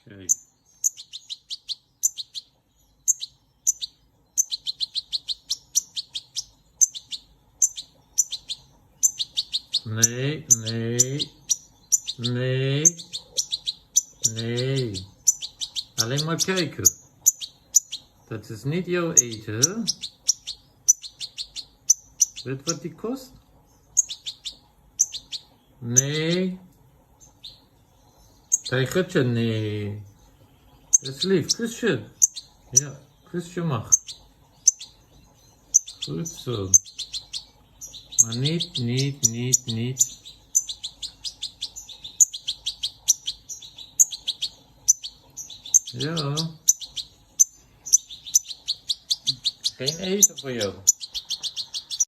Kijk. Nee, nee, nee, nee. Alleen maar kijken. Dat is niet jouw eten, hè? Weet wat die kost? Nee. Tijgertje, nee. Dat is lief, kusje. Ja, kusje mag. Goed zo. Maar niet. Ja. Geen eten voor jou.